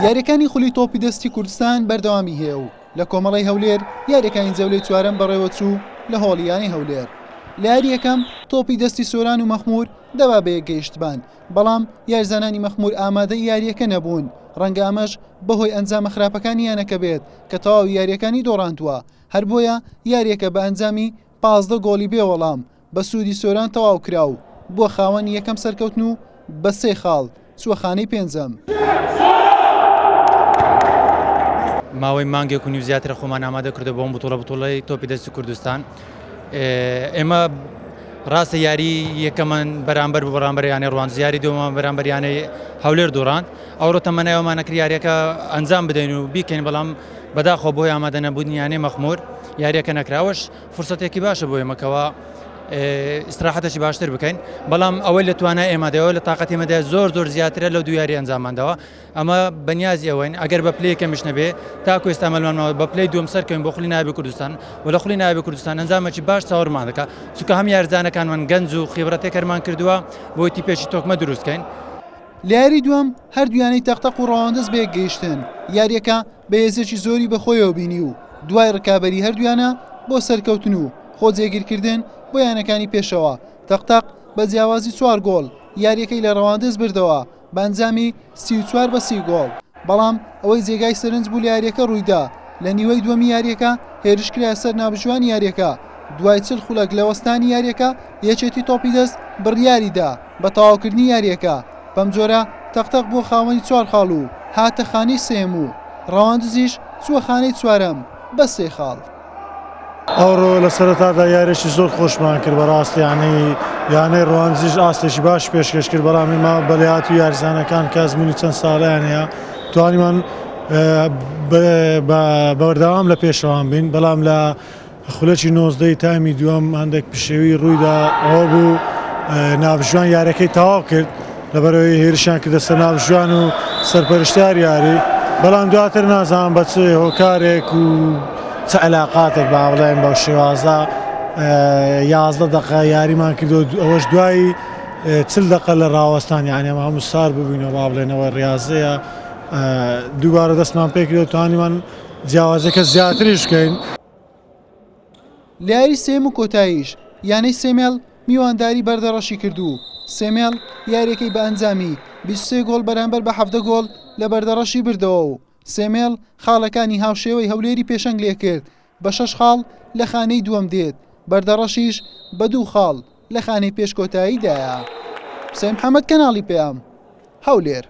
یاریەکانی خولی تۆپی دەستی کوردستان بەردەوامی هەیە و لە کۆمەڵی هەولێر یاریەکانی جەولەی چوارەم بەڕێوە چوو لە هۆڵیانی هەولێر. لە یاری یەکەم تۆپی دەستی سۆران و مەخمور دەبا بە یەکگەیشتبان، بەڵام یارزانانی مەخمور ئامادەی یاریەکە نەبوون. ڕەنگە ئەمەش بەهۆی ئەنجامە خراپەکانیانەکە بێت کە تەواوی یاریەکانی دۆڕاندووە. هەر بۆیە یاریەکە بە ئەنجامی 15 گۆڵی بێوەڵام بە سوودی سۆران تەواو کراو، بۆ خاوەنی یەکەم سەرکەوتن و بە 3 خاڵ چووە خانەی پێنجەم. ماوەی مانگێک و نیو زیاترە خۆمان ئامادە کردو بۆ بوتۆڵەی تۆپی دەستی کوردستان. ئێمە ڕاستە یاری یەکەمان بەرامبەر بۆ بەرامبەریانەی ڕوانز، یاری دووەمان بەرامبەریانەی هەولێر دۆڕاند. ئەوڕۆ تەمەنایەوەمانە کرد یاریەکە ئەنجام بدەین و بیکەین، بەڵام بەداخۆ بۆی ئامادە نەبوونیانەی مەخمور یاریەکە نەکراوەش فرسەتێکی باشە بۆ ئێمەکەوە ئیستراحەتێکی باشتر بکەین، بەڵام ئەوەی لە توانای ئێمەدەوە لە تااقەتی ئێمەدا زۆر زیاترە لەو دوو یاری ئەنجاماندەوە. ئەمە بەنیازی ئەوەین ئەگەر بە پلەی کەمیش نەبێ تاکو ئێستا ئەمەلمانەوە بە پلەی دووەم سەرکەوین بۆ خولی نایبی کوردستان و لە خولی نایبی کوردستان ئەنجامێکی باش چاوەڕمان دەکات، چونکە هەم یارزانەکانمان گەنج و خیبرەتێکەرمان کردووە بۆی تیپێکی تۆکمە دروستکەین. لە یاری دووەم هەردوویانەی تەختەق و ڕەواندز بەیەکگەیشتن. یاریەکە بە هێزێکی زۆری بەخۆیەوە بینی و دوای ڕکابەری هەردوویانە بۆ سەرکەوتن و خۆ جێگیرکردن بۆ یانەکانی پێشەوە. تەختەق بە جیاوازی 4 گۆڵ یاریەکەی لە ڕەواندز بردەوە بە ئەنجامی 34 بە 30 گۆڵ، بەڵام ئەوەی جێگای سەرنج بوو لە یاریەکە ڕوویدا. لە نیوەی دووەمی یاریەکە هێرشکرا سەر نابژوانی یاریەکە. دوای 40 خولەک لە وەستانی یاریەکە یەکێتی تۆپی دەست بڕیاریدا بە تەواوکردنی یاریەکە. بەم جۆرە تەختەق بۆ خاوەنی 4 خاڵ و هاتە خانەی سێم و ڕەواندزیش چووە خانەی چوارەم بە 3 خاڵ. ئەوڕۆ لە سەرەتادا یاریێکی زۆر خۆشمان کرد، بەڕاستی یانەی ڕەواندزیش ئاستێکی باش پێشکەش کرد، بەڵام ئێمە بەلەهات و یاریزانەکان کە ئەزموونی چەند ساڵیان هەیە توانیمان بەوەردەوام لە پێشەوان بین، بەڵام لە خولەکی 19 تایمی دووەم هەندێک پشێوی ڕوویدا ئەوە بوو ناوژوان یاریەکەی تەواو کرد لەبەرەوەی هێرشیان کردە سەر ناوژوان و سەرپەرشتیار یاری، بەڵام دواتر نازانم بە چ هۆکارێک و چه علاقاتێک با بڵێن بەو شێوازە 11 دقە یاریمان کردو، ئەوەش دوایی 40 دقە لە ڕاوەستان، یعنی ئەمە هەموو سار ببووینەوە با بڵێنەوە ڕاضەیە. دووبارە دەستمان پێ کردو توانیمان جیاوازەکە زیاتریش بکەین. لە یاری سێم و کۆتاییش یانەی سێمێڵ میوانداری بەردەڕەشی کردو. سێمێڵ یاریەکەی بە ئەنجامی 23 گۆڵ بەرامبەر بە 17 گۆڵ لە بەردەڕەشی بردەوە و سێمێڵ خاڵەکانی هاوشێوەی هەولێری پێشەنگ لێ کرد بە 6 خاڵ لە خانەی دووەم دێت، بەردەڕەشیش بە 2 خاڵ لە خانەی پێشکۆتاییدایە. حوسێن محەممەد، کەناڵی پێام، هەولێر.